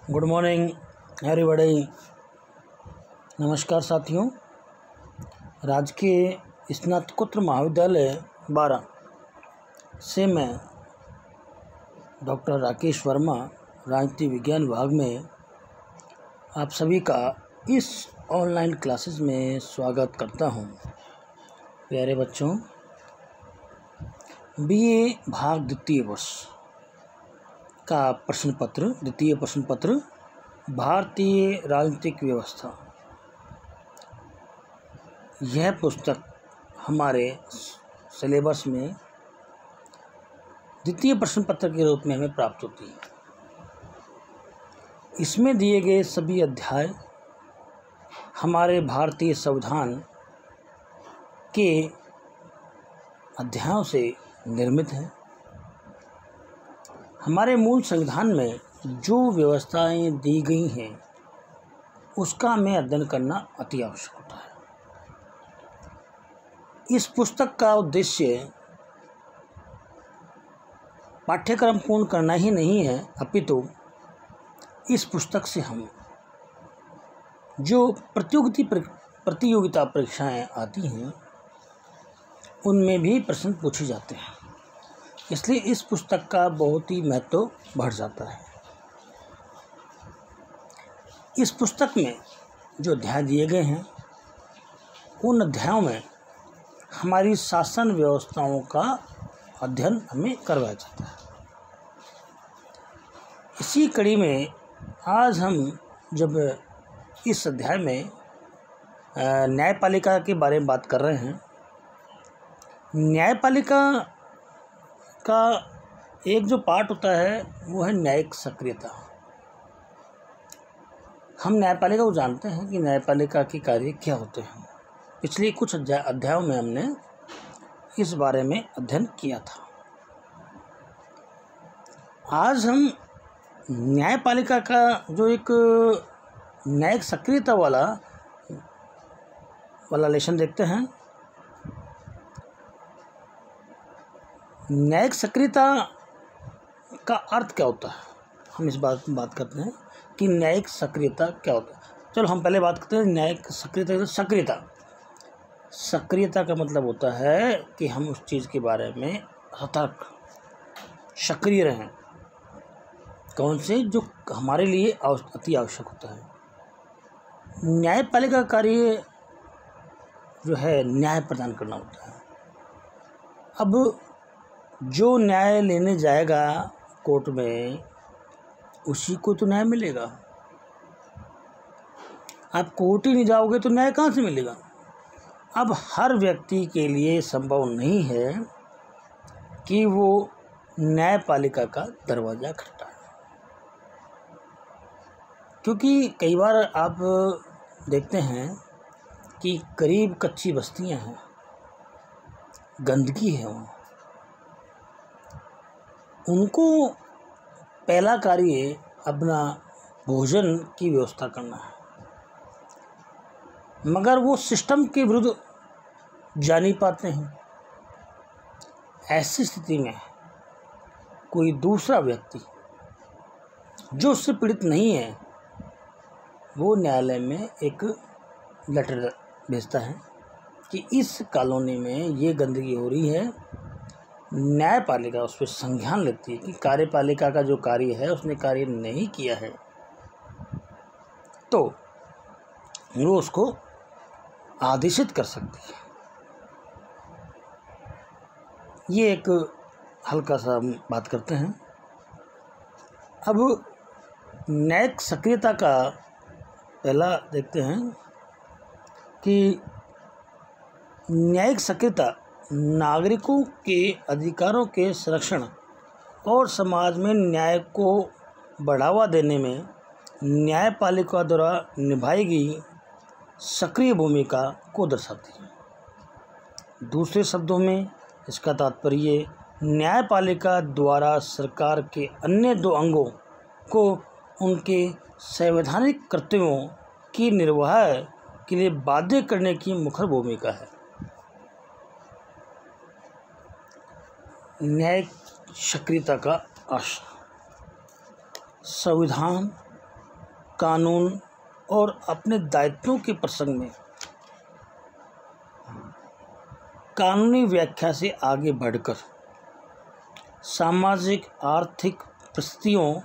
Good morning everybody. नमस्कार साथियों। राजकीय स्नातकोत्तर महाविद्यालय 12 से मैं डॉक्टर राकेश वर्मा राजनीति विज्ञान विभाग में आप सभी का इस ऑनलाइन क्लासेस में स्वागत करता हूं। प्यारे बच्चों, बीए भाग द्वितीय वर्ष का द्वितीय प्रश्न पत्र भारतीय राजनीतिक व्यवस्था, यह पुस्तक हमारे सिलेबस में द्वितीय प्रश्न पत्र के रूप में हमें प्राप्त होती है। इसमें दिए गए सभी अध्याय हमारे भारतीय संविधान के अध्यायों से निर्मित हैं। हमारे मूल संविधान में जो व्यवस्थाएं दी गई हैं उसका हमें अध्ययन करना अति आवश्यक होता है। इस पुस्तक का उद्देश्य पाठ्यक्रम पूर्ण करना ही नहीं है, अपितु इस पुस्तक से हम जो प्रतियोगिता परीक्षाएं आती हैं उनमें भी प्रश्न पूछे जाते हैं। इसलिए इस पुस्तक का बहुत ही महत्व बढ़ जाता है। इस पुस्तक में जो अध्याय दिए गए हैं उन अध्यायों में हमारी शासन व्यवस्थाओं का अध्ययन हमें करवाया जाता है। इसी कड़ी में आज हम जब इस अध्याय में न्यायपालिका के बारे में बात कर रहे हैं, न्यायपालिका का एक जो पार्ट होता है वो है न्यायिक सक्रियता। हम न्यायपालिका को जानते हैं कि न्यायपालिका के कार्य क्या होते हैं। पिछले कुछ अध्यायों में हमने इस बारे में अध्ययन किया था। आज हम न्यायपालिका का जो एक न्यायिक सक्रियता वाला लेसन देखते हैं। न्यायिक सक्रियता का अर्थ क्या होता है, हम इस बात करते हैं कि न्यायिक सक्रियता क्या होता है। चलो हम पहले बात करते हैं न्यायिक सक्रियता। सक्रियता का मतलब होता है कि हम उस चीज़ के बारे में सतर्क सक्रिय रहें, कौन से जो हमारे लिए अति आवश्यक होता है। न्यायपालिका का कार्य जो है न्याय प्रदान करना होता है। अब जो न्याय लेने जाएगा कोर्ट में उसी को तो न्याय मिलेगा। आप कोर्ट ही नहीं जाओगे तो न्याय कहाँ से मिलेगा। अब हर व्यक्ति के लिए संभव नहीं है कि वो न्यायपालिका का दरवाज़ा खटखटाए, क्योंकि कई बार आप देखते हैं कि करीब कच्ची बस्तियां हैं, गंदगी है वहाँ। उनको पहला कार्य अपना भोजन की व्यवस्था करना है, मगर वो सिस्टम के विरुद्ध जा नहीं पाते हैं। ऐसी स्थिति में कोई दूसरा व्यक्ति जो उससे पीड़ित नहीं है वो न्यायालय में एक लेटर भेजता है कि इस कॉलोनी में ये गंदगी हो रही है। न्यायपालिका उस पर संज्ञान लेती है कि कार्यपालिका का जो कार्य है उसने कार्य नहीं किया है, तो वो उसको आदेशित कर सकती है। ये एक हल्का सा बात करते हैं। अब न्यायिक सक्रियता का पहला देखते हैं कि न्यायिक सक्रियता नागरिकों के अधिकारों के संरक्षण और समाज में न्याय को बढ़ावा देने में न्यायपालिका द्वारा निभाई गई सक्रिय भूमिका को दर्शाती है। दूसरे शब्दों में इसका तात्पर्य न्यायपालिका द्वारा सरकार के अन्य दो अंगों को उनके संवैधानिक कर्तव्यों की निर्वाह के लिए बाध्य करने की मुखर भूमिका है। न्यायिक सक्रियता का आशय संविधान कानून और अपने दायित्वों के प्रसंग में कानूनी व्याख्या से आगे बढ़कर सामाजिक आर्थिक परिस्थितियों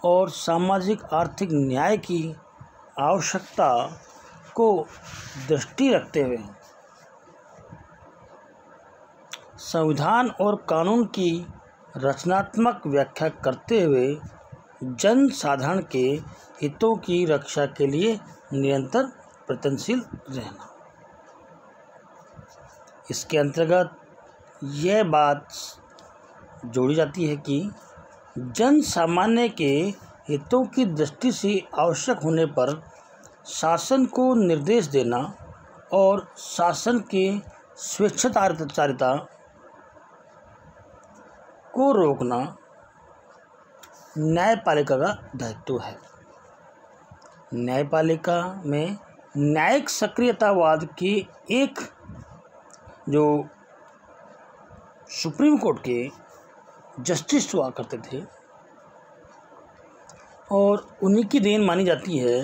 और सामाजिक आर्थिक न्याय की आवश्यकता को दृष्टि रखते हुए संविधान और कानून की रचनात्मक व्याख्या करते हुए जन साधारण के हितों की रक्षा के लिए निरंतर प्रयत्नशील रहना। इसके अंतर्गत यह बात जोड़ी जाती है कि जन सामान्य के हितों की दृष्टि से आवश्यक होने पर शासन को निर्देश देना और शासन के स्वेच्छाचारिता को रोकना न्यायपालिका का दायित्व है। न्यायपालिका में न्यायिक सक्रियतावाद की एक जो सुप्रीम कोर्ट के जस्टिस हुआ करते थे और उन्हीं की देन मानी जाती है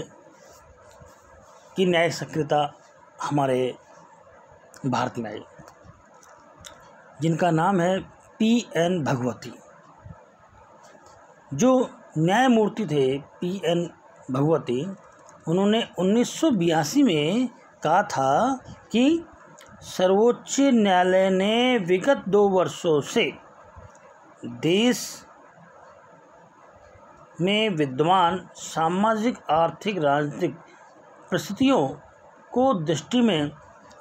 कि न्यायिक सक्रियता हमारे भारत में आई, जिनका नाम है P.N. भगवती। जो न्यायमूर्ति थे P.N. भगवती, उन्होंने 1982 में कहा था कि सर्वोच्च न्यायालय ने विगत 2 वर्षों से देश में विद्यमान सामाजिक आर्थिक राजनीतिक परिस्थितियों को दृष्टि में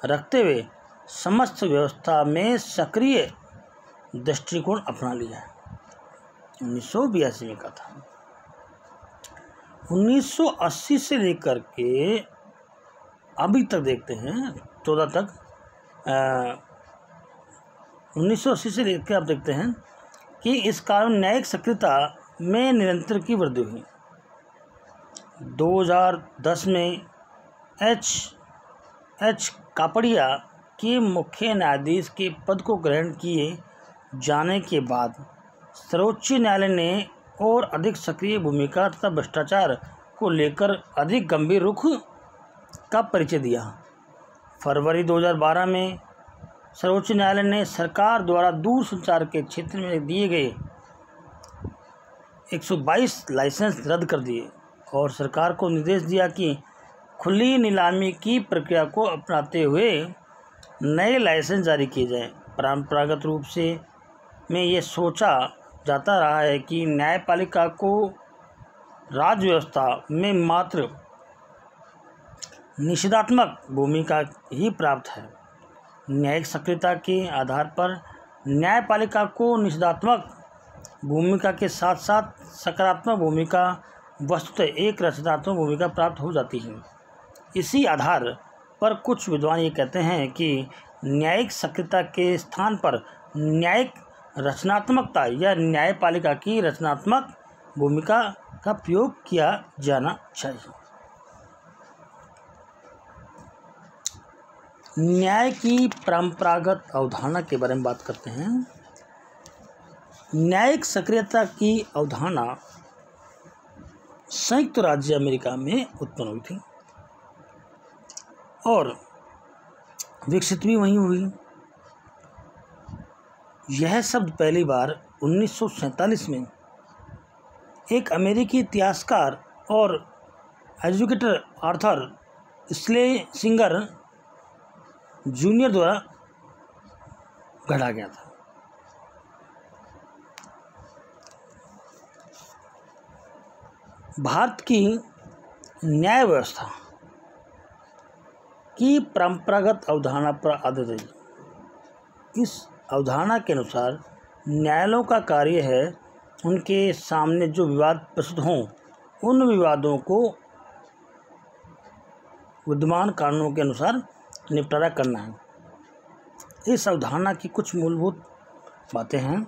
रखते हुए समस्त व्यवस्था में सक्रिय दृष्टिकोण अपना लिया है। 1982 में कहा था। 1980 से लेकर के अभी तक देखते हैं 14 तक 1980 से लेकर आप देखते हैं कि इस कारण न्यायिक सक्रियता में निरंतर की वृद्धि हुई। 2010 में एच कापड़िया के मुख्य न्यायाधीश के पद को ग्रहण किए जाने के बाद सर्वोच्च न्यायालय ने और अधिक सक्रिय भूमिका तथा भ्रष्टाचार को लेकर अधिक गंभीर रुख का परिचय दिया। फरवरी 2012 में सर्वोच्च न्यायालय ने सरकार द्वारा दूरसंचार के क्षेत्र में दिए गए 122 लाइसेंस रद्द कर दिए और सरकार को निर्देश दिया कि खुली नीलामी की प्रक्रिया को अपनाते हुए नए लाइसेंस जारी किए जाएं। परंपरागत रूप से में ये सोचा जाता रहा है कि न्यायपालिका को राज्य व्यवस्था में मात्र निषेधात्मक भूमिका ही प्राप्त है। न्यायिक सक्रियता के आधार पर न्यायपालिका को निषेधात्मक भूमिका के साथ साथ सकारात्मक भूमिका वस्तुतः एक रचनात्मक भूमिका प्राप्त हो जाती है। इसी आधार पर कुछ विद्वान ये कहते हैं कि न्यायिक सक्रियता के स्थान पर न्यायिक रचनात्मकता या न्यायपालिका की रचनात्मक भूमिका का प्रयोग किया जाना चाहिए। न्याय की परंपरागत अवधारणा के बारे में बात करते हैं। न्यायिक सक्रियता की अवधारणा संयुक्त राज्य अमेरिका में उत्पन्न हुई थी और विकसित भी वहीं हुई। यह शब्द पहली बार 1947 में एक अमेरिकी इतिहासकार और एजुकेटर आर्थर स्लेसिंगर जूनियर द्वारा गढ़ा गया था। भारत की न्याय व्यवस्था की परंपरागत अवधारणा पर आधारित है। इस अवधारणा के अनुसार न्यायालयों का कार्य है उनके सामने जो विवाद प्रस्तुत हों उन विवादों को विद्यमान कानूनों के अनुसार निपटारा करना है। इस अवधारणा की कुछ मूलभूत बातें हैं।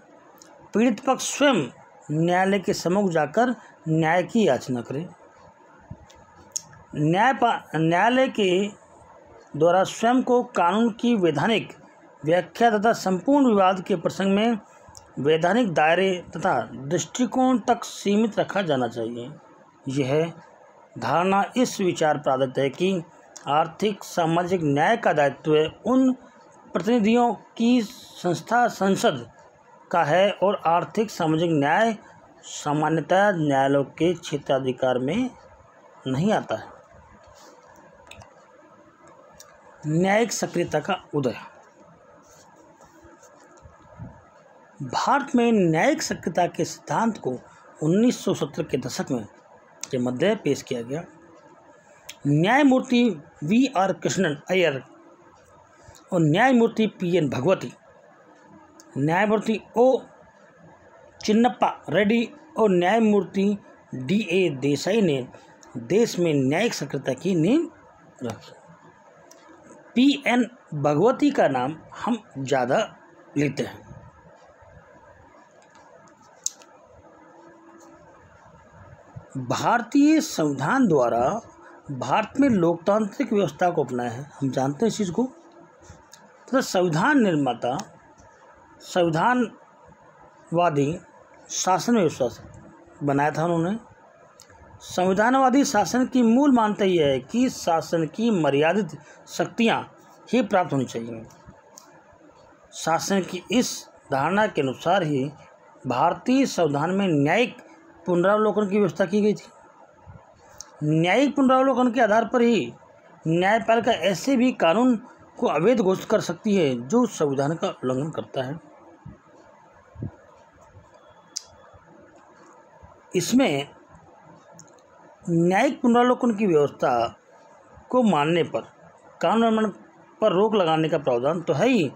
पीड़ित पक्ष स्वयं न्यायालय के सम्मुख जाकर न्याय की याचना करे। न्यायालय के द्वारा स्वयं को कानून की वैधानिक व्याख्या तथा संपूर्ण विवाद के प्रसंग में वैधानिक दायरे तथा दृष्टिकोण तक सीमित रखा जाना चाहिए। यह धारणा इस विचार पर आधारित है कि आर्थिक सामाजिक न्याय का दायित्व उन प्रतिनिधियों की संस्था संसद का है और आर्थिक सामाजिक न्याय सामान्यतः न्यायालयों के क्षेत्राधिकार में नहीं आता है। न्यायिक सक्रियता का उदय। भारत में न्यायिक सक्रियता के सिद्धांत को 1970 के दशक में के मध्य पेश किया गया। न्यायमूर्ति V.R. कृष्णन अय्यर और न्यायमूर्ति P.N. भगवती, न्यायमूर्ति O. चिन्नप्पा रेड्डी और न्यायमूर्ति D.A. देसाई ने देश में न्यायिक सक्रियता की नींव रखी। P.N. भगवती का नाम हम ज़्यादा लेते हैं। भारतीय संविधान द्वारा भारत में लोकतांत्रिक व्यवस्था को अपनाया है, हम जानते हैं इस चीज़ को। तो संविधान निर्माता संविधानवादी शासन व्यवस्था बनाया था उन्होंने। संविधानवादी शासन की मूल मान्यता यह है कि शासन की मर्यादित शक्तियाँ ही प्राप्त होनी चाहिए। शासन की इस धारणा के अनुसार ही भारतीय संविधान में न्यायिक पुनरावलोकन की व्यवस्था की गई थी। न्यायिक पुनरावलोकन के आधार पर ही न्यायपालिका ऐसे भी कानून को अवैध घोषित कर सकती है जो संविधान का उल्लंघन करता है। इसमें न्यायिक पुनरावलोकन की व्यवस्था को मानने पर कानून निर्माण पर रोक लगाने का प्रावधान तो है ही।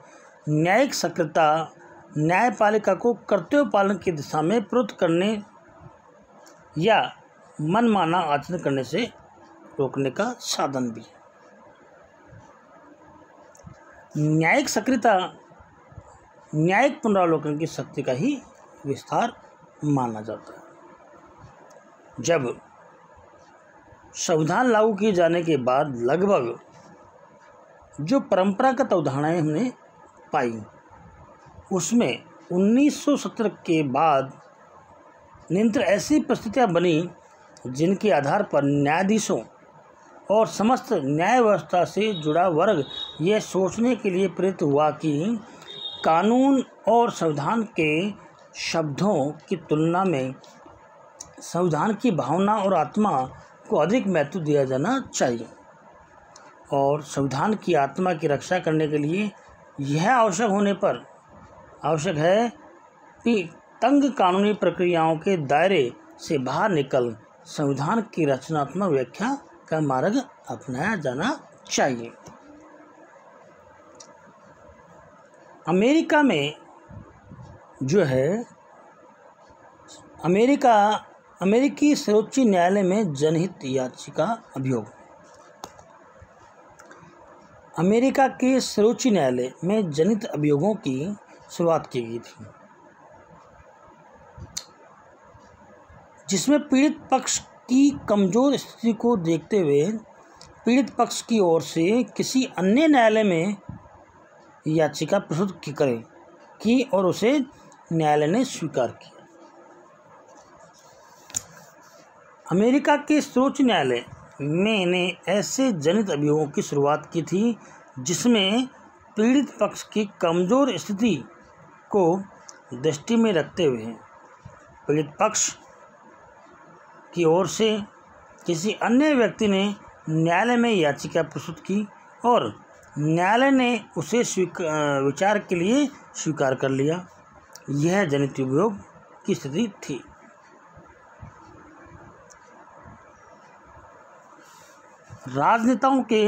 न्यायिक सक्रियता न्यायपालिका को कर्तव्य पालन की दिशा में प्रवृत्त करने या मनमाना आचरण करने से रोकने का साधन भी है। न्यायिक सक्रियता न्यायिक पुनरावलोकन की शक्ति का ही विस्तार माना जाता है। जब संविधान लागू किए जाने के बाद लगभग जो परंपरागत अवधारणाएं हमने पाई, उसमें 1970 के बाद निरंतर ऐसी परिस्थितियां बनी जिनके आधार पर न्यायाधीशों और समस्त न्याय व्यवस्था से जुड़ा वर्ग यह सोचने के लिए प्रेरित हुआ कि कानून और संविधान के शब्दों की तुलना में संविधान की भावना और आत्मा को अधिक महत्व दिया जाना चाहिए और संविधान की आत्मा की रक्षा करने के लिए यह आवश्यक है कि तंग कानूनी प्रक्रियाओं के दायरे से बाहर निकल संविधान की रचनात्मक व्याख्या का मार्ग अपनाया जाना चाहिए। अमेरिका में जो है अमेरिकी सर्वोच्च न्यायालय में जनहित याचिका अभियोग। अमेरिका के सर्वोच्च न्यायालय में जनहित अभियोगों की शुरुआत की गई थी, जिसमें पीड़ित पक्ष की कमज़ोर स्थिति को देखते हुए पीड़ित पक्ष की ओर से किसी अन्य न्यायालय में याचिका प्रस्तुत की और उसे न्यायालय ने स्वीकार किया। अमेरिका के सर्वोच्च न्यायालय ने ऐसे जनहित अभियोगों की शुरुआत की थी जिसमें पीड़ित पक्ष की कमज़ोर स्थिति को दृष्टि में रखते हुए पीड़ित पक्ष की ओर से किसी अन्य व्यक्ति ने न्यायालय में याचिका प्रस्तुत की और न्यायालय ने उसे विचार के लिए स्वीकार कर लिया। यह जनहित अभियोग की स्थिति थी। राजनेताओं के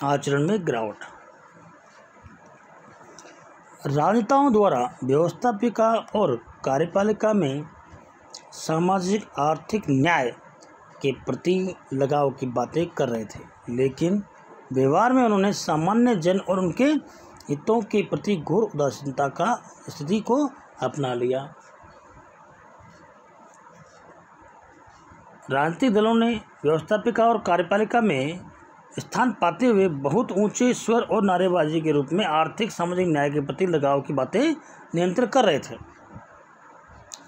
आचरण में गिरावट। राजनेताओं द्वारा व्यवस्थापिका और कार्यपालिका में सामाजिक आर्थिक न्याय के प्रति लगाव की बातें कर रहे थे, लेकिन व्यवहार में उन्होंने सामान्य जन और उनके हितों के प्रति घोर उदासीनता का स्थिति को अपना लिया। राजनीतिक दलों ने व्यवस्थापिका और कार्यपालिका में स्थान पाते हुए बहुत ऊंचे स्वर और नारेबाजी के रूप में आर्थिक सामाजिक न्याय के प्रति लगाव की बातें निरंतर कर रहे थे,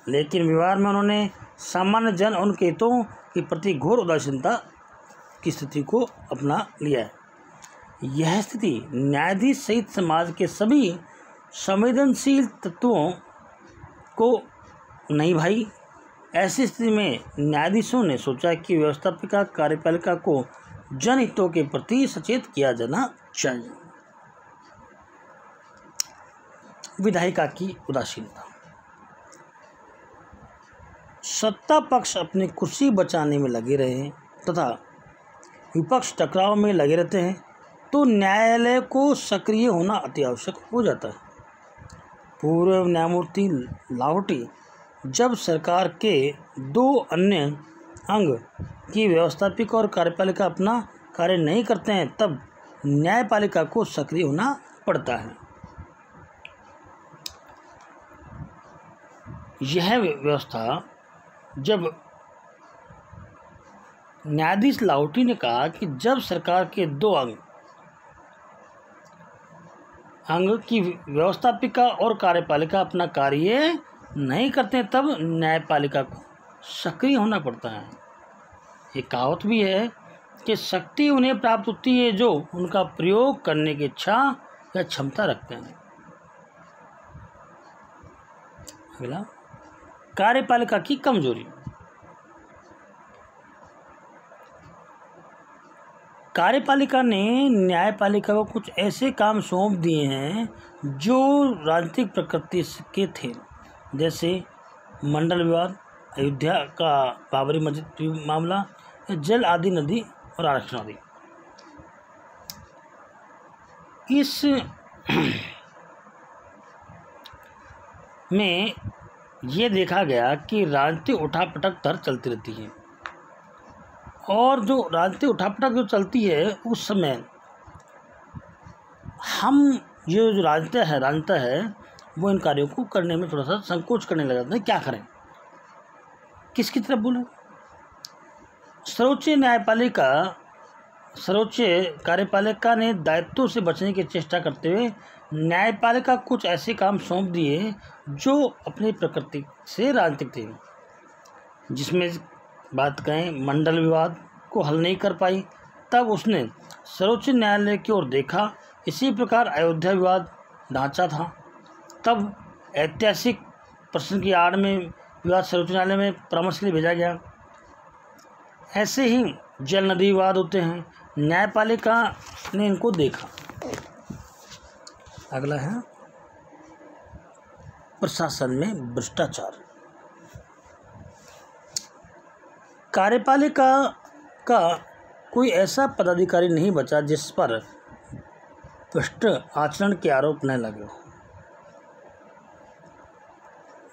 लेकिन व्यवहार में उन्होंने सामान्य जन और उनके हितों के प्रति घोर उदासीनता की स्थिति को अपना लिया है। यह स्थिति न्यायाधीश सहित समाज के सभी संवेदनशील तत्वों को नहीं भाई। ऐसी स्थिति में न्यायाधीशों ने सोचा कि व्यवस्थापिका कार्यपालिका को जनहितों के प्रति सचेत किया जाना चाहिए। विधायिका की उदासीनता। सत्ता पक्ष अपनी कुर्सी बचाने में लगे रहे तथा विपक्ष टकराव में लगे रहते हैं तो न्यायालय को सक्रिय होना अति आवश्यक हो जाता है। पूर्व न्यायमूर्ति लाहौटी जब सरकार के दो अन्य अंग की व्यवस्थापिका और कार्यपालिका अपना कार्य नहीं करते हैं तब न्यायपालिका को सक्रिय होना पड़ता है। यह व्यवस्था जब न्यायाधीश लाहौटी ने कहा कि जब सरकार के दो अंग की व्यवस्थापिका और कार्यपालिका अपना कार्य नहीं करते तब न्यायपालिका को सक्रिय होना पड़ता है। ये कहावत भी है कि शक्ति उन्हें प्राप्त होती है जो उनका प्रयोग करने की इच्छा या क्षमता रखते हैं। अगला, कार्यपालिका की कमजोरी। कार्यपालिका ने न्यायपालिका को कुछ ऐसे काम सौंप दिए हैं जो राजनीतिक प्रकृति के थे, जैसे मंडल विवाद, अयोध्या का बाबरी मस्जिद मामला, जल आदि, नदी और आरक्षण आदि। इस में ये देखा गया कि राजनीतिक उठापटक तर चलती रहती है और जो राजनीतिक उठापटक जो चलती है उस समय हम ये जो राजनीति है वो इन कार्यों को करने में थोड़ा सा संकोच करने लग जाते हैं। क्या करें, किसकी तरफ बोले। सर्वोच्च कार्यपालिका ने दायित्वों से बचने की चेष्टा करते हुए न्यायपालिका कुछ ऐसे काम सौंप दिए जो अपनी प्रकृति से राजनीतिक थे, जिसमें बात करें मंडल विवाद को हल नहीं कर पाई तब उसने सर्वोच्च न्यायालय की ओर देखा। इसी प्रकार अयोध्या विवाद ढांचा था तब ऐतिहासिक प्रश्न की आड़ में विवाद सर्वोच्च न्यायालय में परामर्श के लिए भेजा गया। ऐसे ही जल नदी विवाद होते हैं, न्यायपालिका ने इनको देखा। अगला है प्रशासन में भ्रष्टाचार। कार्यपालिका का कोई ऐसा पदाधिकारी नहीं बचा जिस पर भ्रष्ट आचरण के आरोप न लगे हो।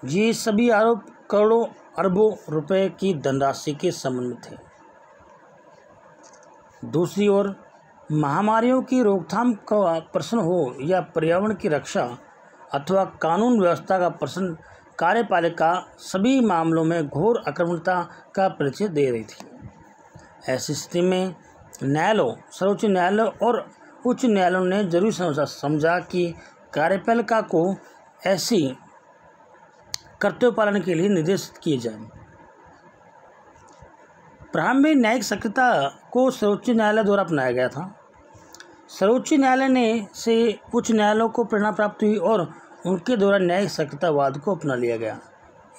ये सभी आरोप करोड़ों अरबों रुपए की धनराशि के संबंध में थे। दूसरी ओर महामारियों की रोकथाम का प्रश्न हो या पर्यावरण की रक्षा अथवा कानून व्यवस्था का प्रश्न, कार्यपालिका सभी मामलों में घोर आक्रामकता का परिचय दे रही थी। ऐसी स्थिति में न्यायालयों, सर्वोच्च न्यायालय और उच्च न्यायालयों ने जरूर समझा कि कार्यपालिका को ऐसी कर्तव्य पालन के लिए निर्देशित किए जाएं। प्रारंभ में न्यायिक सक्रियता को सर्वोच्च न्यायालय द्वारा अपनाया गया था। सर्वोच्च न्यायालय ने से उच्च न्यायालयों को प्रेरणा प्राप्त हुई और उनके द्वारा न्यायिक सक्रियतावाद को अपना लिया गया।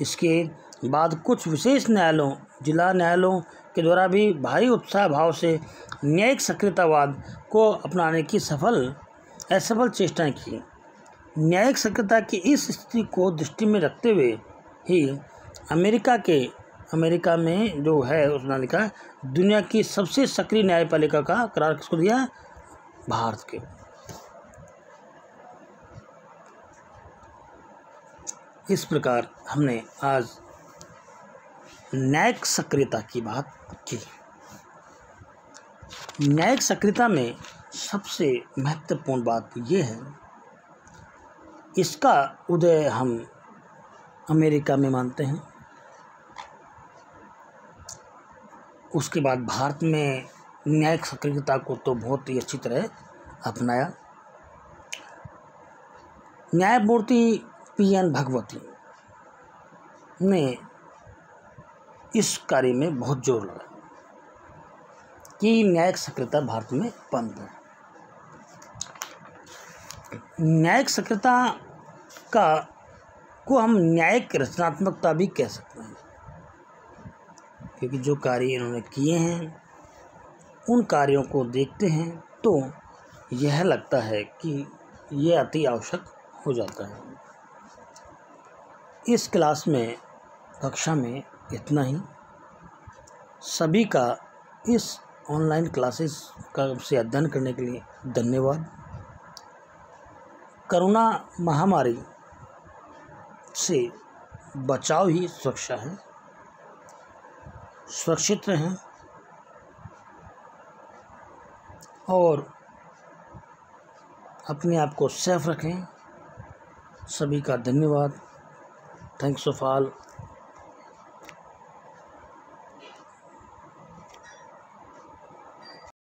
इसके बाद कुछ विशेष न्यायालयों, जिला न्यायालयों के द्वारा भी भारी उत्साह भाव से न्यायिक सक्रियतावाद को अपनाने की असफल चेष्टाएं की। न्यायिक सक्रियता की इस स्थिति को दृष्टि में रखते हुए ही अमेरिका में जो है उसने लिखा है, दुनिया की सबसे सक्रिय न्यायपालिका का करार किसको दिया? भारत के। इस प्रकार हमने आज न्यायिक सक्रियता की बात की। न्यायिक सक्रियता में सबसे महत्वपूर्ण बात यह है, इसका उदय हम अमेरिका में मानते हैं। उसके बाद भारत में न्यायिक सक्रियता को तो बहुत ही अच्छी तरह अपनाया। न्यायमूर्ति PN भगवती ने इस कार्य में बहुत जोर लगाया कि न्यायिक सक्रियता भारत में बंद है। न्यायिक सक्रियता को हम न्यायिक रचनात्मकता भी कह सकते हैं, क्योंकि जो कार्य इन्होंने किए हैं उन कार्यों को देखते हैं तो यह लगता है कि यह अति आवश्यक हो जाता है। इस क्लास में, कक्षा में इतना ही। सभी का इस ऑनलाइन क्लासेस से अध्ययन करने के लिए धन्यवाद। कोरोना महामारी से बचाव ही सुरक्षा है। सुरक्षित रहें और अपने आप को सेफ रखें। सभी का धन्यवाद। Thanks of all.